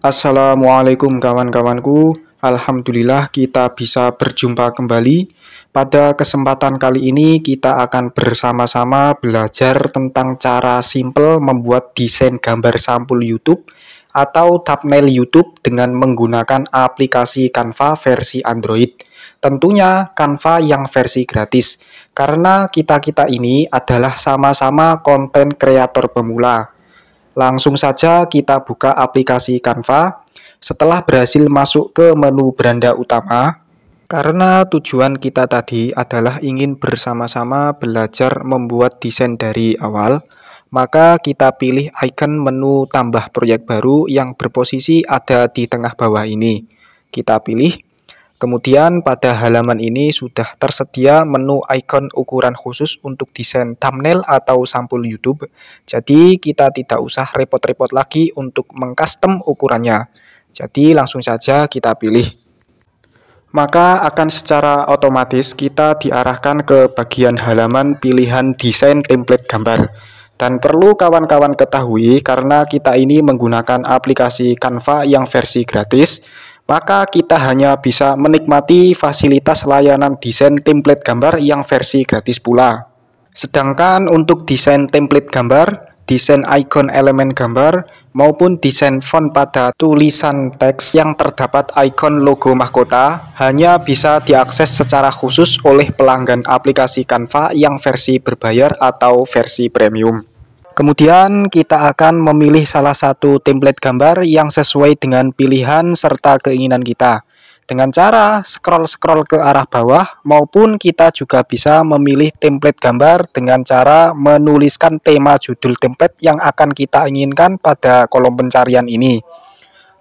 Assalamualaikum kawan-kawanku. Alhamdulillah kita bisa berjumpa kembali. Pada kesempatan kali ini kita akan bersama-sama belajar tentang cara simple membuat desain gambar sampul YouTube atau thumbnail YouTube dengan menggunakan aplikasi Canva versi Android. Tentunya Canva yang versi gratis, karena kita-kita ini adalah sama-sama konten kreator pemula. Langsung saja kita buka aplikasi Canva. Setelah berhasil masuk ke menu beranda utama, karena tujuan kita tadi adalah ingin bersama-sama belajar membuat desain dari awal, maka kita pilih icon menu tambah proyek baru yang berposisi ada di tengah bawah ini. Kita pilih. Kemudian pada halaman ini sudah tersedia menu icon ukuran khusus untuk desain thumbnail atau sampul YouTube. Jadi kita tidak usah repot-repot lagi untuk mengcustom ukurannya. Jadi langsung saja kita pilih. Maka akan secara otomatis kita diarahkan ke bagian halaman pilihan desain template gambar. Dan perlu kawan-kawan ketahui, karena kita ini menggunakan aplikasi Canva yang versi gratis, maka kita hanya bisa menikmati fasilitas layanan desain template gambar yang versi gratis pula. Sedangkan untuk desain template gambar, desain icon elemen gambar, maupun desain font pada tulisan teks yang terdapat icon logo mahkota hanya bisa diakses secara khusus oleh pelanggan aplikasi Canva yang versi berbayar atau versi premium. Kemudian kita akan memilih salah satu template gambar yang sesuai dengan pilihan serta keinginan kita. Dengan cara scroll-scroll ke arah bawah, maupun kita juga bisa memilih template gambar dengan cara menuliskan tema judul template yang akan kita inginkan pada kolom pencarian ini.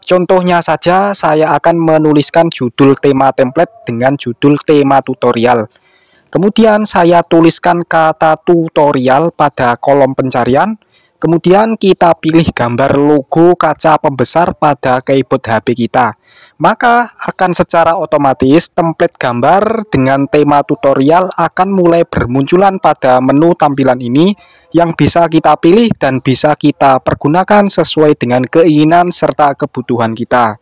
Contohnya saja, saya akan menuliskan judul tema template dengan judul tema tutorial. Kemudian saya tuliskan kata tutorial pada kolom pencarian. Kemudian kita pilih gambar logo kaca pembesar pada keyboard HP kita. Maka akan secara otomatis template gambar dengan tema tutorial akan mulai bermunculan pada menu tampilan ini yang bisa kita pilih dan bisa kita pergunakan sesuai dengan keinginan serta kebutuhan kita.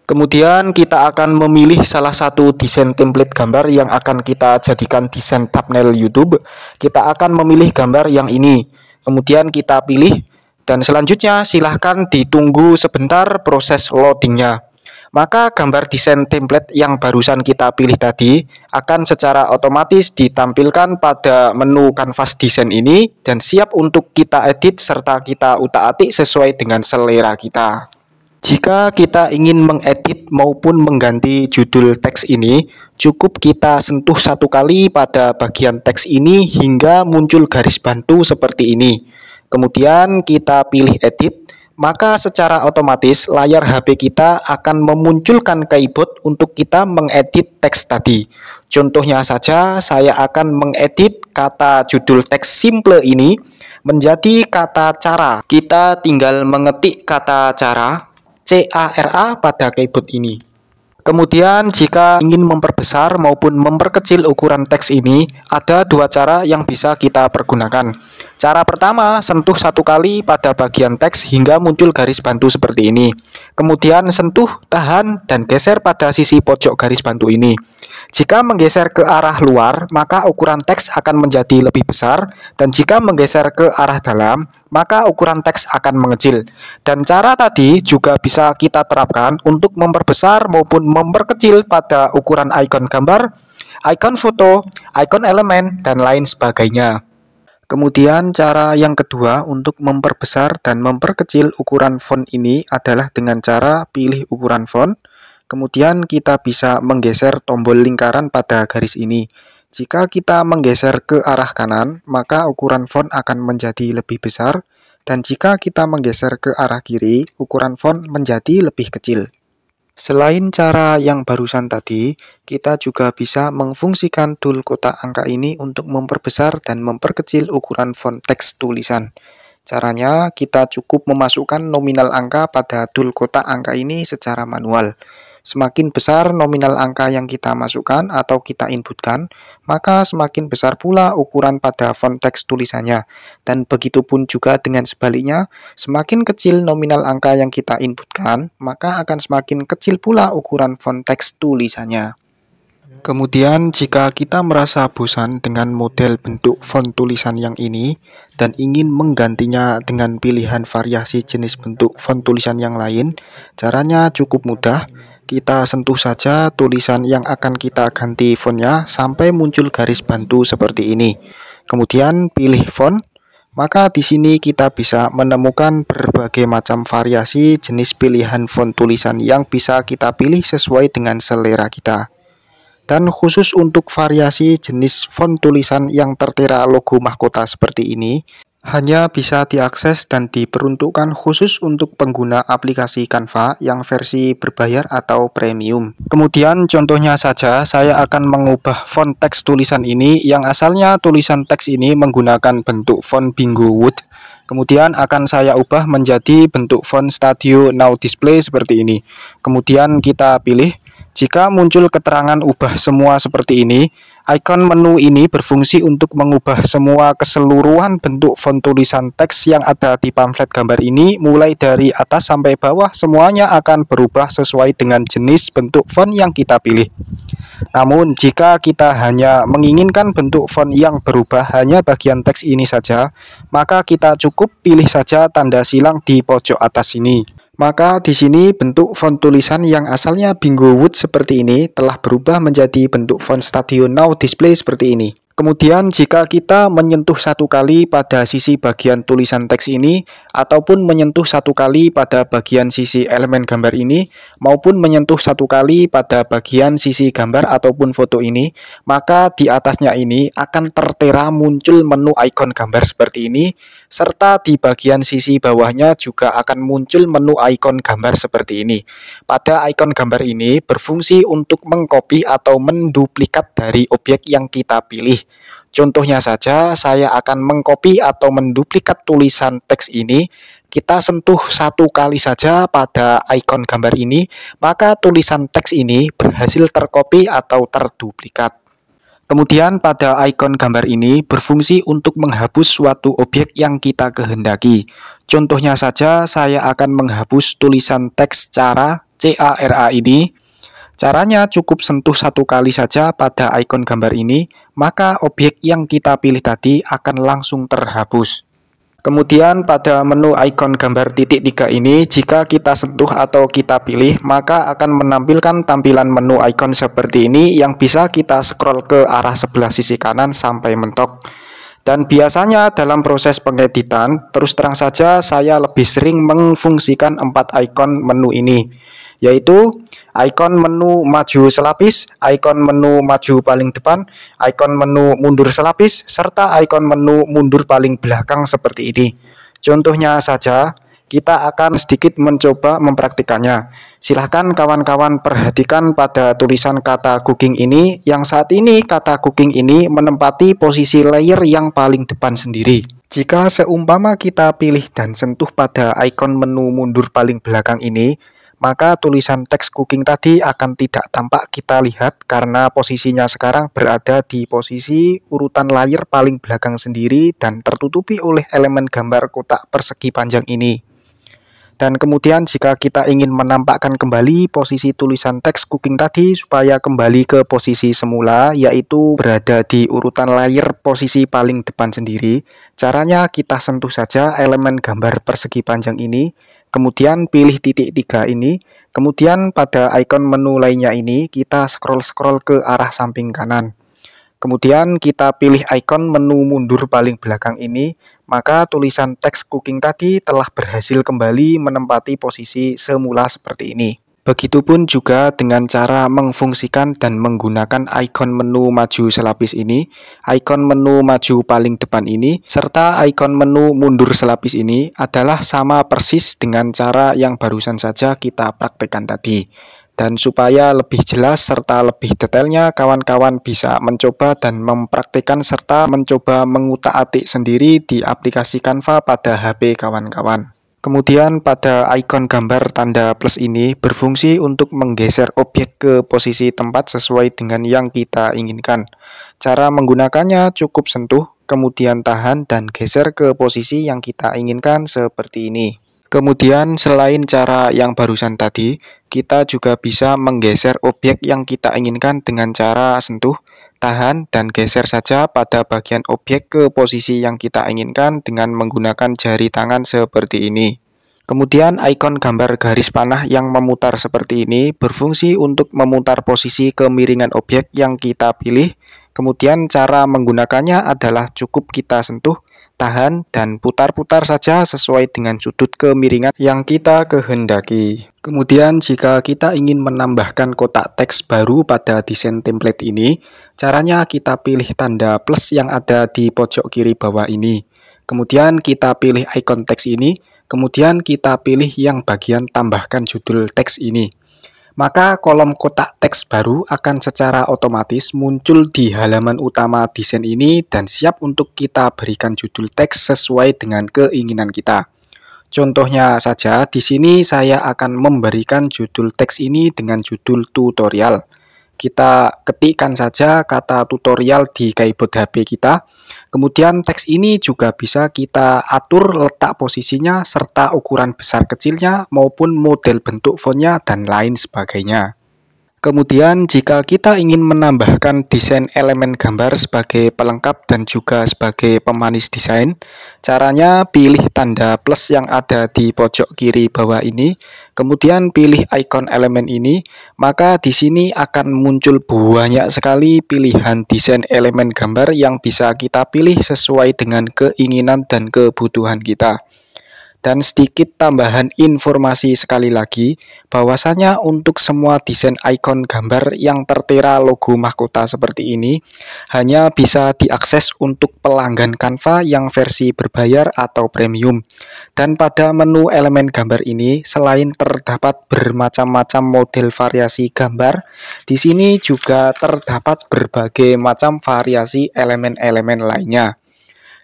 Kemudian kita akan memilih salah satu desain template gambar yang akan kita jadikan desain thumbnail YouTube. Kita akan memilih gambar yang ini. Kemudian kita pilih dan selanjutnya silahkan ditunggu sebentar proses loadingnya. Maka gambar desain template yang barusan kita pilih tadi akan secara otomatis ditampilkan pada menu kanvas desain ini dan siap untuk kita edit serta kita utak-atik sesuai dengan selera kita. Jika kita ingin mengedit maupun mengganti judul teks ini, cukup kita sentuh satu kali pada bagian teks ini hingga muncul garis bantu seperti ini. Kemudian kita pilih edit, maka secara otomatis layar HP kita akan memunculkan keyboard untuk kita mengedit teks tadi. Contohnya saja, saya akan mengedit kata judul teks simple ini menjadi kata cara. Kita tinggal mengetik kata cara CARA pada keyboard ini. Kemudian jika ingin memperbesar maupun memperkecil ukuran teks ini, ada dua cara yang bisa kita pergunakan. Cara pertama, sentuh satu kali pada bagian teks hingga muncul garis bantu seperti ini. Kemudian sentuh, tahan, dan geser pada sisi pojok garis bantu ini. Jika menggeser ke arah luar, maka ukuran teks akan menjadi lebih besar, dan jika menggeser ke arah dalam, maka ukuran teks akan mengecil. Dan cara tadi juga bisa kita terapkan untuk memperbesar maupun memperkecil pada ukuran icon gambar, icon foto, icon elemen, dan lain sebagainya. Kemudian cara yang kedua untuk memperbesar dan memperkecil ukuran font ini adalah dengan cara pilih ukuran font. Kemudian kita bisa menggeser tombol lingkaran pada garis ini. Jika kita menggeser ke arah kanan, maka ukuran font akan menjadi lebih besar. Dan jika kita menggeser ke arah kiri, ukuran font menjadi lebih kecil. Selain cara yang barusan tadi, kita juga bisa mengfungsikan tool kotak angka ini untuk memperbesar dan memperkecil ukuran font teks tulisan. Caranya, kita cukup memasukkan nominal angka pada tool kotak angka ini secara manual. Semakin besar nominal angka yang kita masukkan atau kita inputkan, maka semakin besar pula ukuran pada font teks tulisannya. Dan begitupun juga dengan sebaliknya, semakin kecil nominal angka yang kita inputkan, maka akan semakin kecil pula ukuran font teks tulisannya. Kemudian jika kita merasa bosan dengan model bentuk font tulisan yang ini dan ingin menggantinya dengan pilihan variasi jenis bentuk font tulisan yang lain, caranya cukup mudah. Kita sentuh saja tulisan yang akan kita ganti fontnya sampai muncul garis bantu seperti ini. Kemudian pilih font. Maka di sini kita bisa menemukan berbagai macam variasi jenis pilihan font tulisan yang bisa kita pilih sesuai dengan selera kita. Dan khusus untuk variasi jenis font tulisan yang tertera logo mahkota seperti ini, hanya bisa diakses dan diperuntukkan khusus untuk pengguna aplikasi Canva yang versi berbayar atau premium. Kemudian contohnya saja, saya akan mengubah font teks tulisan ini yang asalnya tulisan teks ini menggunakan bentuk font Bingo Wood. Kemudian akan saya ubah menjadi bentuk font Stadio Now Display seperti ini. Kemudian kita pilih. Jika muncul keterangan ubah semua seperti ini, icon menu ini berfungsi untuk mengubah semua keseluruhan bentuk font tulisan teks yang ada di pamflet gambar ini, mulai dari atas sampai bawah semuanya akan berubah sesuai dengan jenis bentuk font yang kita pilih. Namun jika kita hanya menginginkan bentuk font yang berubah hanya bagian teks ini saja, maka kita cukup pilih saja tanda silang di pojok atas ini. Maka di sini bentuk font tulisan yang asalnya Bingo Wood seperti ini telah berubah menjadi bentuk font Stadio Now Display seperti ini. Kemudian jika kita menyentuh satu kali pada sisi bagian tulisan teks ini, ataupun menyentuh satu kali pada bagian sisi elemen gambar ini, maupun menyentuh satu kali pada bagian sisi gambar ataupun foto ini, maka di atasnya ini akan tertera muncul menu ikon gambar seperti ini, serta di bagian sisi bawahnya juga akan muncul menu ikon gambar seperti ini. Pada ikon gambar ini berfungsi untuk mengcopy atau menduplikat dari objek yang kita pilih. Contohnya saja, saya akan mengcopy atau menduplikat tulisan teks ini. Kita sentuh satu kali saja pada ikon gambar ini, maka tulisan teks ini berhasil tercopy atau terduplikat. Kemudian pada ikon gambar ini berfungsi untuk menghapus suatu objek yang kita kehendaki. Contohnya saja, saya akan menghapus tulisan teks cara ini. Caranya cukup sentuh satu kali saja pada ikon gambar ini, maka objek yang kita pilih tadi akan langsung terhapus. Kemudian pada menu ikon gambar titik 3 ini, jika kita sentuh atau kita pilih, maka akan menampilkan tampilan menu ikon seperti ini yang bisa kita scroll ke arah sebelah sisi kanan sampai mentok. Dan biasanya dalam proses pengeditan, terus terang saja saya lebih sering memfungsikan 4 ikon menu ini, yaitu ikon menu maju selapis, ikon menu maju paling depan, ikon menu mundur selapis, serta ikon menu mundur paling belakang seperti ini. Contohnya saja, kita akan sedikit mencoba mempraktikannya. Silahkan kawan-kawan perhatikan pada tulisan kata cooking ini, yang saat ini kata cooking ini menempati posisi layer yang paling depan sendiri. Jika seumpama kita pilih dan sentuh pada ikon menu mundur paling belakang ini, maka tulisan teks cooking tadi akan tidak tampak kita lihat karena posisinya sekarang berada di posisi urutan layar paling belakang sendiri dan tertutupi oleh elemen gambar kotak persegi panjang ini. Dan kemudian jika kita ingin menampakkan kembali posisi tulisan teks cooking tadi supaya kembali ke posisi semula, yaitu berada di urutan layar posisi paling depan sendiri, caranya kita sentuh saja elemen gambar persegi panjang ini, kemudian pilih titik 3 ini, kemudian pada ikon menu lainnya ini kita scroll ke arah samping kanan. Kemudian kita pilih ikon menu mundur paling belakang ini, maka tulisan teks cooking tadi telah berhasil kembali menempati posisi semula seperti ini. Begitupun juga dengan cara memfungsikan dan menggunakan ikon menu maju selapis ini, ikon menu maju paling depan ini, serta ikon menu mundur selapis ini adalah sama persis dengan cara yang barusan saja kita praktekkan tadi. Dan supaya lebih jelas serta lebih detailnya, kawan-kawan bisa mencoba dan mempraktikkan serta mencoba mengutak-atik sendiri di aplikasi Canva pada HP kawan-kawan. Kemudian pada ikon gambar tanda plus ini berfungsi untuk menggeser objek ke posisi tempat sesuai dengan yang kita inginkan. Cara menggunakannya cukup sentuh, kemudian tahan dan geser ke posisi yang kita inginkan seperti ini. Kemudian selain cara yang barusan tadi, kita juga bisa menggeser objek yang kita inginkan dengan cara sentuh, tahan, dan geser saja pada bagian objek ke posisi yang kita inginkan dengan menggunakan jari tangan seperti ini. Kemudian ikon gambar garis panah yang memutar seperti ini berfungsi untuk memutar posisi kemiringan objek yang kita pilih. Kemudian cara menggunakannya adalah cukup kita sentuh, tahan, dan putar-putar saja sesuai dengan sudut kemiringan yang kita kehendaki. Kemudian jika kita ingin menambahkan kotak teks baru pada desain template ini, caranya kita pilih tanda plus yang ada di pojok kiri bawah ini. Kemudian kita pilih ikon teks ini, kemudian kita pilih yang bagian tambahkan judul teks ini. Maka kolom kotak teks baru akan secara otomatis muncul di halaman utama desain ini dan siap untuk kita berikan judul teks sesuai dengan keinginan kita. Contohnya saja, di sini saya akan memberikan judul teks ini dengan judul tutorial. Kita ketikkan saja kata tutorial di keyboard HP kita. Kemudian teks ini juga bisa kita atur letak posisinya serta ukuran besar kecilnya maupun model bentuk fontnya dan lain sebagainya. Kemudian jika kita ingin menambahkan desain elemen gambar sebagai pelengkap dan juga sebagai pemanis desain, caranya pilih tanda plus yang ada di pojok kiri bawah ini, kemudian pilih ikon elemen ini, maka di sini akan muncul banyak sekali pilihan desain elemen gambar yang bisa kita pilih sesuai dengan keinginan dan kebutuhan kita. Dan sedikit tambahan informasi sekali lagi, bahwasanya untuk semua desain ikon gambar yang tertera logo mahkota seperti ini, hanya bisa diakses untuk pelanggan Canva yang versi berbayar atau premium. Dan pada menu elemen gambar ini, selain terdapat bermacam-macam model variasi gambar, di sini juga terdapat berbagai macam variasi elemen-elemen lainnya.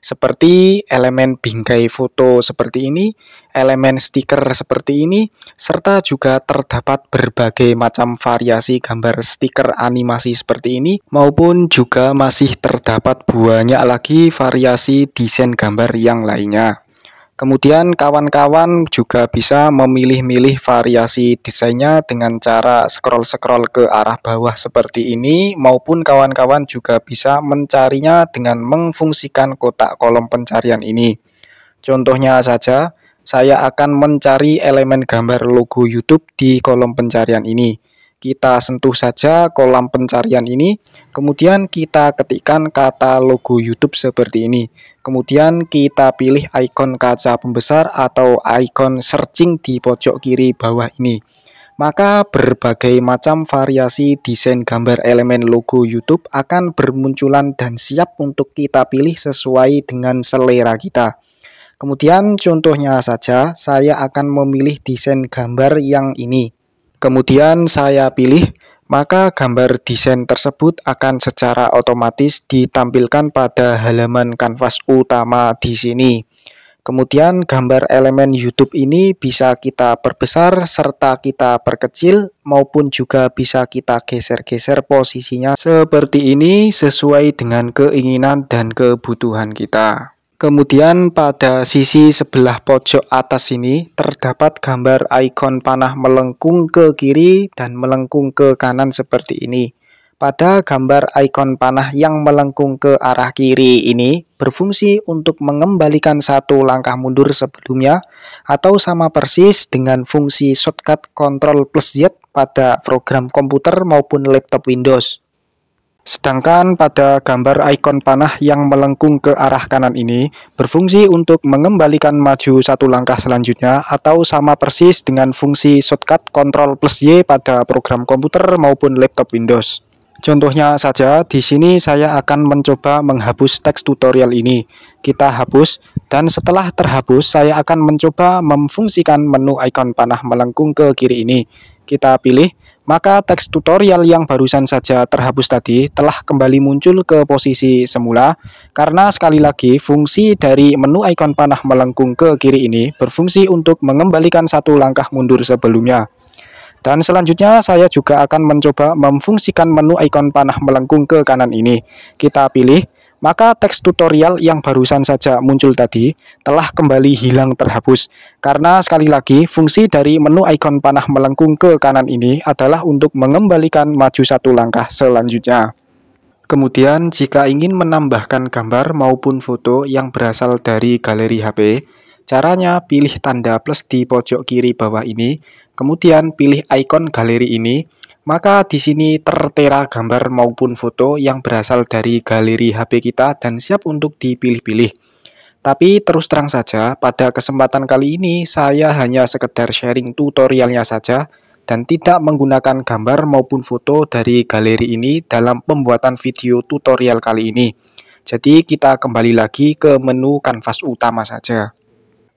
Seperti elemen bingkai foto seperti ini, elemen stiker seperti ini, serta juga terdapat berbagai macam variasi gambar stiker animasi seperti ini, maupun juga masih terdapat banyak lagi variasi desain gambar yang lainnya. Kemudian kawan-kawan juga bisa memilih-milih variasi desainnya dengan cara scroll-scroll ke arah bawah seperti ini, maupun kawan-kawan juga bisa mencarinya dengan memfungsikan kotak kolom pencarian ini. Contohnya saja, saya akan mencari elemen gambar logo YouTube di kolom pencarian ini. Kita sentuh saja kolom pencarian ini, kemudian kita ketikkan kata logo YouTube seperti ini. Kemudian kita pilih ikon kaca pembesar atau ikon searching di pojok kiri bawah ini. Maka berbagai macam variasi desain gambar elemen logo YouTube akan bermunculan dan siap untuk kita pilih sesuai dengan selera kita. Kemudian contohnya saja, saya akan memilih desain gambar yang ini. Kemudian saya pilih, maka gambar desain tersebut akan secara otomatis ditampilkan pada halaman kanvas utama di sini. Kemudian gambar elemen YouTube ini bisa kita perbesar serta kita perkecil maupun juga bisa kita geser-geser posisinya seperti ini sesuai dengan keinginan dan kebutuhan kita. Kemudian pada sisi sebelah pojok atas ini terdapat gambar ikon panah melengkung ke kiri dan melengkung ke kanan seperti ini. Pada gambar ikon panah yang melengkung ke arah kiri ini berfungsi untuk mengembalikan satu langkah mundur sebelumnya atau sama persis dengan fungsi shortcut Ctrl+Z pada program komputer maupun laptop Windows. Sedangkan pada gambar ikon panah yang melengkung ke arah kanan ini berfungsi untuk mengembalikan maju satu langkah selanjutnya atau sama persis dengan fungsi shortcut Ctrl+Y pada program komputer maupun laptop Windows. Contohnya saja, di sini saya akan mencoba menghapus teks tutorial ini. Kita hapus, dan setelah terhapus saya akan mencoba memfungsikan menu ikon panah melengkung ke kiri ini. Kita pilih, maka teks tutorial yang barusan saja terhapus tadi telah kembali muncul ke posisi semula, karena sekali lagi fungsi dari menu ikon panah melengkung ke kiri ini berfungsi untuk mengembalikan satu langkah mundur sebelumnya. Dan selanjutnya saya juga akan mencoba memfungsikan menu ikon panah melengkung ke kanan ini. Kita pilih, maka teks tutorial yang barusan saja muncul tadi telah kembali hilang terhapus. Karena sekali lagi fungsi dari menu ikon panah melengkung ke kanan ini adalah untuk mengembalikan maju satu langkah selanjutnya. Kemudian jika ingin menambahkan gambar maupun foto yang berasal dari galeri HP, caranya pilih tanda plus di pojok kiri bawah ini, kemudian pilih ikon galeri ini, maka di sini tertera gambar maupun foto yang berasal dari galeri HP kita dan siap untuk dipilih-pilih. Tapi terus terang saja, pada kesempatan kali ini saya hanya sekedar sharing tutorialnya saja dan tidak menggunakan gambar maupun foto dari galeri ini dalam pembuatan video tutorial kali ini. Jadi kita kembali lagi ke menu kanvas utama saja.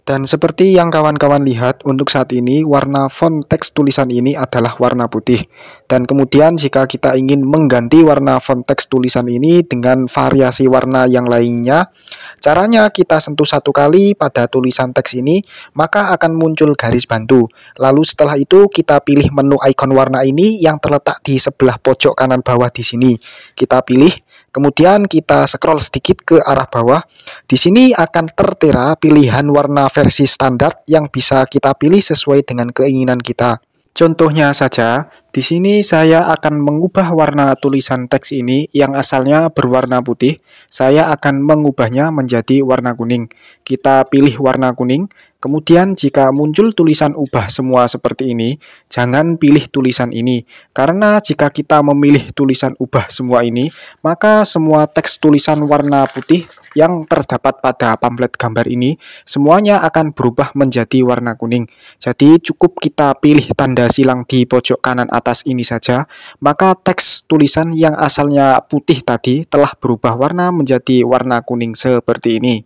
Dan seperti yang kawan-kawan lihat, untuk saat ini warna font teks tulisan ini adalah warna putih. Dan kemudian jika kita ingin mengganti warna font teks tulisan ini dengan variasi warna yang lainnya, caranya kita sentuh satu kali pada tulisan teks ini, maka akan muncul garis bantu. Lalu setelah itu kita pilih menu ikon warna ini yang terletak di sebelah pojok kanan bawah di sini. Kita pilih. Kemudian kita scroll sedikit ke arah bawah. Di sini akan tertera pilihan warna versi standar yang bisa kita pilih sesuai dengan keinginan kita. Contohnya saja, di sini saya akan mengubah warna tulisan teks ini yang asalnya berwarna putih. Saya akan mengubahnya menjadi warna kuning. Kita pilih warna kuning. Kemudian jika muncul tulisan ubah semua seperti ini, jangan pilih tulisan ini. Karena jika kita memilih tulisan ubah semua ini, maka semua teks tulisan warna putih yang terdapat pada pamflet gambar ini, semuanya akan berubah menjadi warna kuning. Jadi cukup kita pilih tanda silang di pojok kanan atas ini saja, maka teks tulisan yang asalnya putih tadi telah berubah warna menjadi warna kuning seperti ini.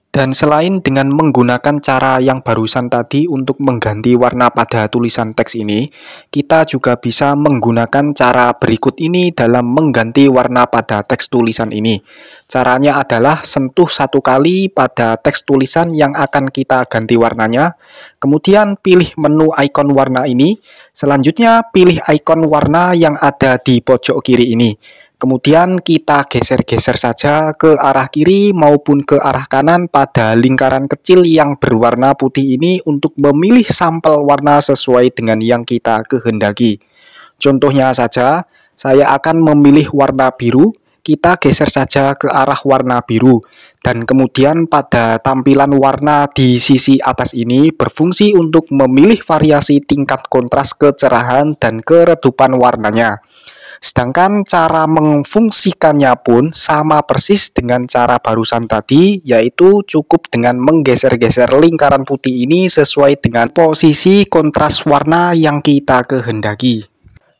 Dan selain dengan menggunakan cara yang barusan tadi untuk mengganti warna pada tulisan teks ini, kita juga bisa menggunakan cara berikut ini dalam mengganti warna pada teks tulisan ini. Caranya adalah sentuh satu kali pada teks tulisan yang akan kita ganti warnanya, kemudian pilih menu ikon warna ini, selanjutnya pilih ikon warna yang ada di pojok kiri ini. Kemudian kita geser-geser saja ke arah kiri maupun ke arah kanan pada lingkaran kecil yang berwarna putih ini untuk memilih sampel warna sesuai dengan yang kita kehendaki. Contohnya saja, saya akan memilih warna biru, kita geser saja ke arah warna biru. Dan kemudian pada tampilan warna di sisi atas ini berfungsi untuk memilih variasi tingkat kontras kecerahan dan keredupan warnanya. Sedangkan cara memfungsikannya pun sama persis dengan cara barusan tadi, yaitu cukup dengan menggeser-geser lingkaran putih ini sesuai dengan posisi kontras warna yang kita kehendaki.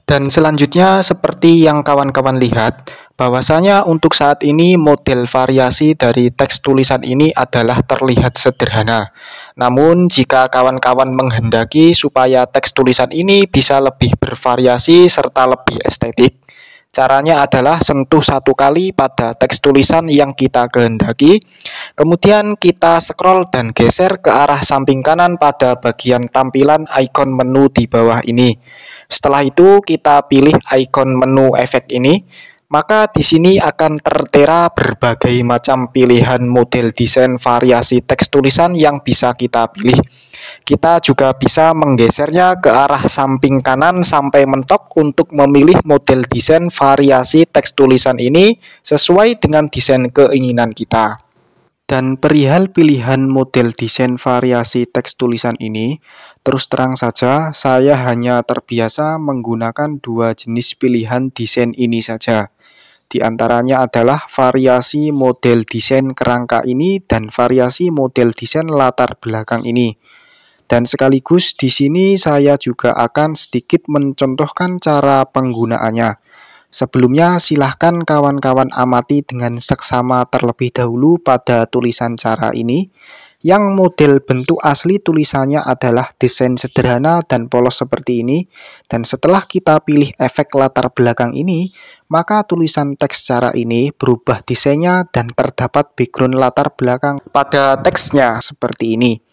Dan selanjutnya seperti yang kawan-kawan lihat, bahwasanya untuk saat ini model variasi dari teks tulisan ini adalah terlihat sederhana. Namun jika kawan-kawan menghendaki supaya teks tulisan ini bisa lebih bervariasi serta lebih estetik, caranya adalah sentuh satu kali pada teks tulisan yang kita kehendaki, kemudian kita scroll dan geser ke arah samping kanan pada bagian tampilan ikon menu di bawah ini. Setelah itu kita pilih ikon menu efek ini, maka di sini akan tertera berbagai macam pilihan model desain variasi teks tulisan yang bisa kita pilih. Kita juga bisa menggesernya ke arah samping kanan sampai mentok untuk memilih model desain variasi teks tulisan ini sesuai dengan desain keinginan kita. Dan perihal pilihan model desain variasi teks tulisan ini, terus terang saja saya hanya terbiasa menggunakan dua jenis pilihan desain ini saja. Di antaranya adalah variasi model desain kerangka ini dan variasi model desain latar belakang ini. Dan sekaligus di sini saya juga akan sedikit mencontohkan cara penggunaannya. Sebelumnya silahkan kawan-kawan amati dengan seksama terlebih dahulu pada tulisan cara ini, yang model bentuk asli tulisannya adalah desain sederhana dan polos seperti ini. Dan setelah kita pilih efek latar belakang ini, maka tulisan teks cara ini berubah desainnya dan terdapat background latar belakang pada teksnya seperti ini.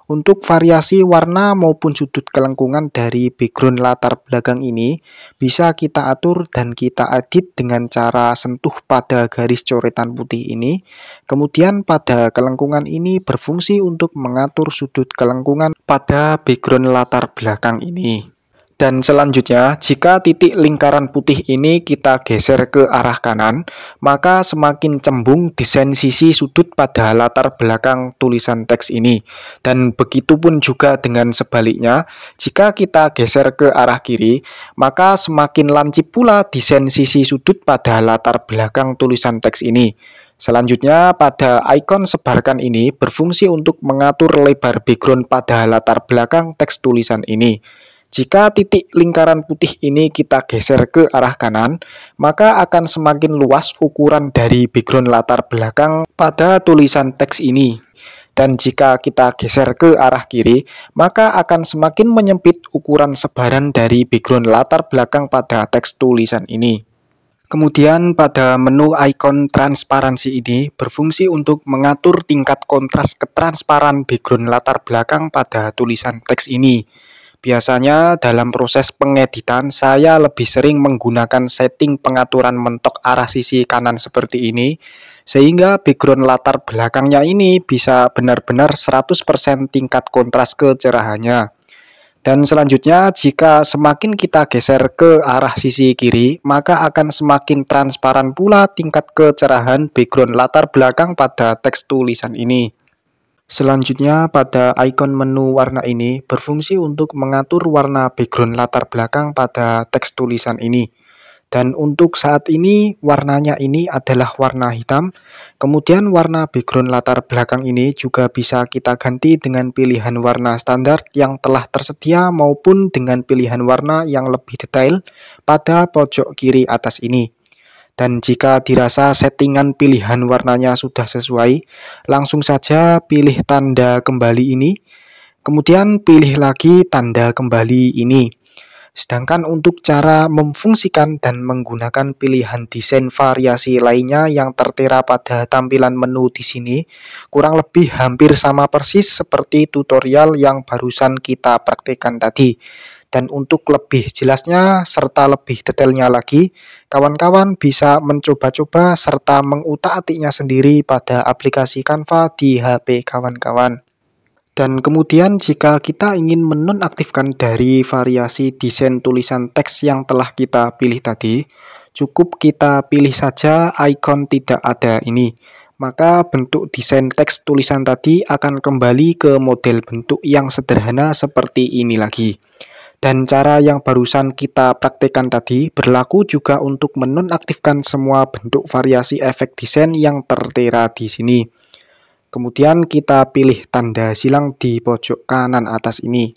Untuk variasi warna maupun sudut kelengkungan dari background latar belakang ini bisa kita atur dan kita edit dengan cara sentuh pada garis coretan putih ini. Kemudian pada kelengkungan ini berfungsi untuk mengatur sudut kelengkungan pada background latar belakang ini. Dan selanjutnya, jika titik lingkaran putih ini kita geser ke arah kanan, maka semakin cembung desain sisi sudut pada latar belakang tulisan teks ini. Dan begitupun juga dengan sebaliknya, jika kita geser ke arah kiri, maka semakin lancip pula desain sisi sudut pada latar belakang tulisan teks ini. Selanjutnya, pada ikon sebarkan ini berfungsi untuk mengatur lebar background pada latar belakang teks tulisan ini. Jika titik lingkaran putih ini kita geser ke arah kanan, maka akan semakin luas ukuran dari background latar belakang pada tulisan teks ini. Dan jika kita geser ke arah kiri, maka akan semakin menyempit ukuran sebaran dari background latar belakang pada teks tulisan ini. Kemudian pada menu ikon transparansi ini berfungsi untuk mengatur tingkat kontras ketransparan background latar belakang pada tulisan teks ini. Biasanya dalam proses pengeditan saya lebih sering menggunakan setting pengaturan mentok arah sisi kanan seperti ini, sehingga background latar belakangnya ini bisa benar-benar 100% tingkat kontras kecerahannya. Dan selanjutnya, jika semakin kita geser ke arah sisi kiri, maka akan semakin transparan pula tingkat kecerahan background latar belakang pada teks tulisan ini. Selanjutnya, pada ikon menu warna ini berfungsi untuk mengatur warna background latar belakang pada teks tulisan ini. Dan untuk saat ini, warnanya ini adalah warna hitam. Kemudian warna background latar belakang ini juga bisa kita ganti dengan pilihan warna standar yang telah tersedia maupun dengan pilihan warna yang lebih detail pada pojok kiri atas ini. Dan jika dirasa settingan pilihan warnanya sudah sesuai, langsung saja pilih tanda kembali ini, kemudian pilih lagi tanda kembali ini. Sedangkan untuk cara memfungsikan dan menggunakan pilihan desain variasi lainnya yang tertera pada tampilan menu di sini, kurang lebih hampir sama persis seperti tutorial yang barusan kita praktekkan tadi. Dan untuk lebih jelasnya serta lebih detailnya lagi, kawan-kawan bisa mencoba-coba serta mengutak-atiknya sendiri pada aplikasi Canva di HP kawan-kawan. Dan kemudian jika kita ingin menonaktifkan dari variasi desain tulisan teks yang telah kita pilih tadi, cukup kita pilih saja ikon tidak ada ini. Maka bentuk desain teks tulisan tadi akan kembali ke model bentuk yang sederhana seperti ini lagi. Dan cara yang barusan kita praktekkan tadi berlaku juga untuk menonaktifkan semua bentuk variasi efek desain yang tertera di sini. Kemudian kita pilih tanda silang di pojok kanan atas ini.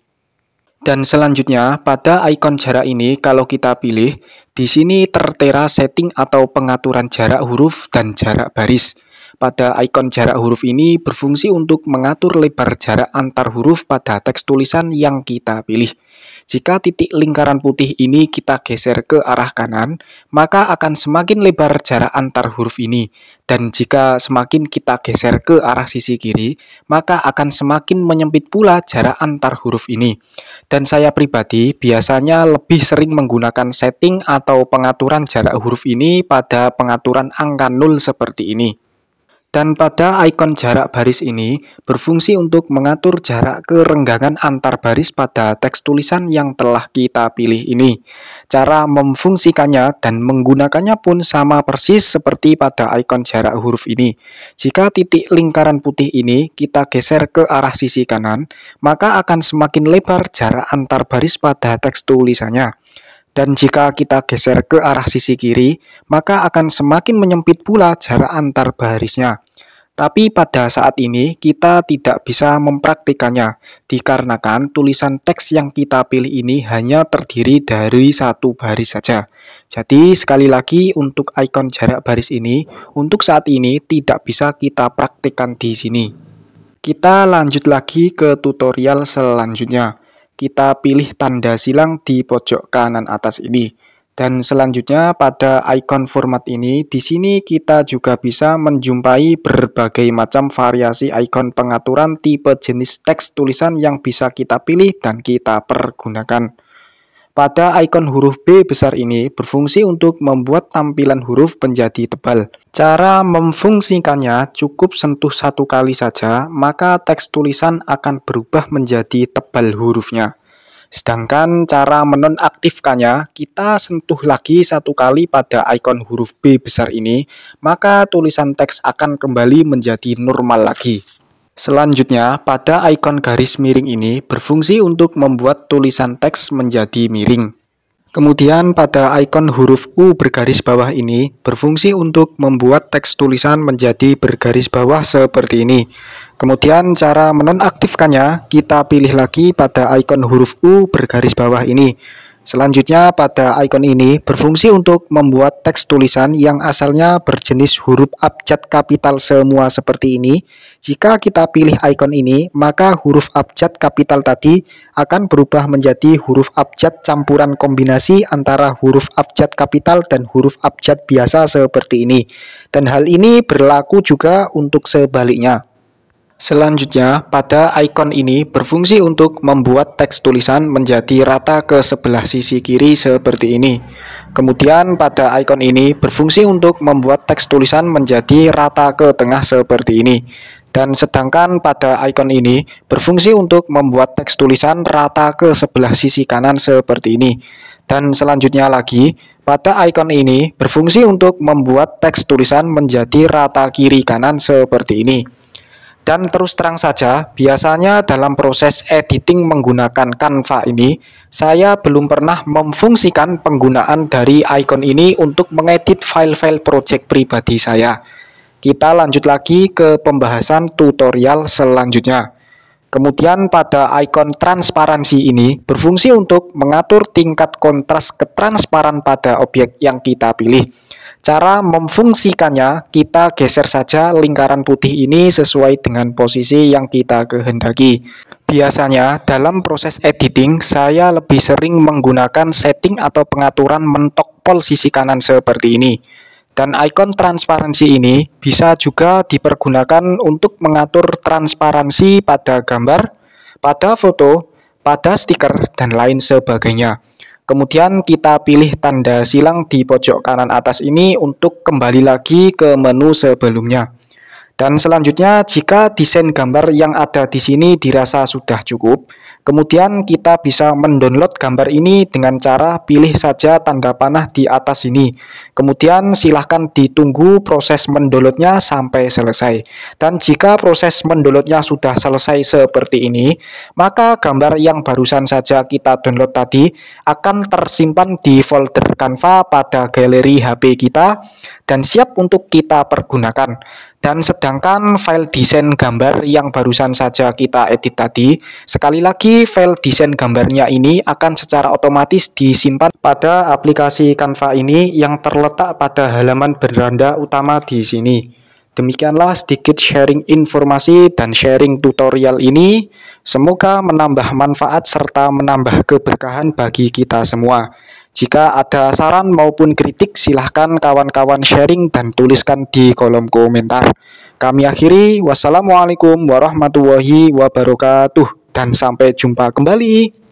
Dan selanjutnya pada ikon jarak ini kalau kita pilih, di sini tertera setting atau pengaturan jarak huruf dan jarak baris. Pada ikon jarak huruf ini berfungsi untuk mengatur lebar jarak antar huruf pada teks tulisan yang kita pilih. Jika titik lingkaran putih ini kita geser ke arah kanan, maka akan semakin lebar jarak antar huruf ini. Dan jika semakin kita geser ke arah sisi kiri, maka akan semakin menyempit pula jarak antar huruf ini. Dan saya pribadi biasanya lebih sering menggunakan setting atau pengaturan jarak huruf ini pada pengaturan angka 0 seperti ini. Dan pada ikon jarak baris ini berfungsi untuk mengatur jarak kerenggangan antar baris pada teks tulisan yang telah kita pilih ini. Cara memfungsikannya dan menggunakannya pun sama persis seperti pada ikon jarak huruf ini. Jika titik lingkaran putih ini kita geser ke arah sisi kanan, maka akan semakin lebar jarak antar baris pada teks tulisannya. Dan jika kita geser ke arah sisi kiri, maka akan semakin menyempit pula jarak antar barisnya. Tapi pada saat ini kita tidak bisa mempraktikannya, dikarenakan tulisan teks yang kita pilih ini hanya terdiri dari satu baris saja. Jadi sekali lagi untuk ikon jarak baris ini, untuk saat ini tidak bisa kita praktikkan di sini. Kita lanjut lagi ke tutorial selanjutnya. Kita pilih tanda silang di pojok kanan atas ini. Dan selanjutnya pada icon format ini, di sini kita juga bisa menjumpai berbagai macam variasi icon pengaturan tipe jenis teks tulisan yang bisa kita pilih dan kita pergunakan. Pada icon huruf B besar ini berfungsi untuk membuat tampilan huruf menjadi tebal. Cara memfungsikannya cukup sentuh satu kali saja, maka teks tulisan akan berubah menjadi tebal hurufnya. Sedangkan cara menonaktifkannya, kita sentuh lagi satu kali pada icon huruf B besar ini, maka tulisan teks akan kembali menjadi normal lagi. Selanjutnya, pada icon garis miring ini berfungsi untuk membuat tulisan teks menjadi miring. Kemudian pada icon huruf U bergaris bawah ini berfungsi untuk membuat teks tulisan menjadi bergaris bawah seperti ini. Kemudian cara menonaktifkannya kita pilih lagi pada icon huruf U bergaris bawah ini. Selanjutnya pada icon ini berfungsi untuk membuat teks tulisan yang asalnya berjenis huruf abjad kapital semua seperti ini. Jika kita pilih icon ini, maka huruf abjad kapital tadi akan berubah menjadi huruf abjad campuran kombinasi antara huruf abjad kapital dan huruf abjad biasa seperti ini. Dan hal ini berlaku juga untuk sebaliknya. Selanjutnya, pada icon ini berfungsi untuk membuat teks tulisan menjadi rata ke sebelah sisi kiri seperti ini. Kemudian pada icon ini berfungsi untuk membuat teks tulisan menjadi rata ke tengah seperti ini. Dan sedangkan pada icon ini berfungsi untuk membuat teks tulisan rata ke sebelah sisi kanan seperti ini. Dan selanjutnya lagi, pada icon ini berfungsi untuk membuat teks tulisan menjadi rata kiri kanan seperti ini. Dan terus terang saja, biasanya dalam proses editing menggunakan Canva ini, saya belum pernah memfungsikan penggunaan dari icon ini untuk mengedit file-file project pribadi saya. Kita lanjut lagi ke pembahasan tutorial selanjutnya. Kemudian pada icon transparansi ini berfungsi untuk mengatur tingkat kontras ketransparan pada objek yang kita pilih. Cara memfungsikannya, kita geser saja lingkaran putih ini sesuai dengan posisi yang kita kehendaki. Biasanya dalam proses editing, saya lebih sering menggunakan setting atau pengaturan mentok pol sisi kanan seperti ini. Dan icon transparansi ini bisa juga dipergunakan untuk mengatur transparansi pada gambar, pada foto, pada stiker, dan lain sebagainya. Kemudian kita pilih tanda silang di pojok kanan atas ini untuk kembali lagi ke menu sebelumnya. Dan selanjutnya, jika desain gambar yang ada di sini dirasa sudah cukup, kemudian kita bisa mendownload gambar ini dengan cara pilih saja tanda panah di atas ini. Kemudian silahkan ditunggu proses mendownloadnya sampai selesai. Dan jika proses mendownloadnya sudah selesai seperti ini, maka gambar yang barusan saja kita download tadi akan tersimpan di folder Canva pada galeri HP kita dan siap untuk kita pergunakan. Dan sedangkan file desain gambar yang barusan saja kita edit tadi, sekali lagi file desain gambarnya ini akan secara otomatis disimpan pada aplikasi Canva ini yang terletak pada halaman beranda utama di sini. Demikianlah sedikit sharing informasi dan sharing tutorial ini. Semoga menambah manfaat serta menambah keberkahan bagi kita semua. Jika ada saran maupun kritik, silahkan kawan-kawan sharing dan tuliskan di kolom komentar. Kami akhiri, wassalamualaikum warahmatullahi wabarakatuh, dan sampai jumpa kembali.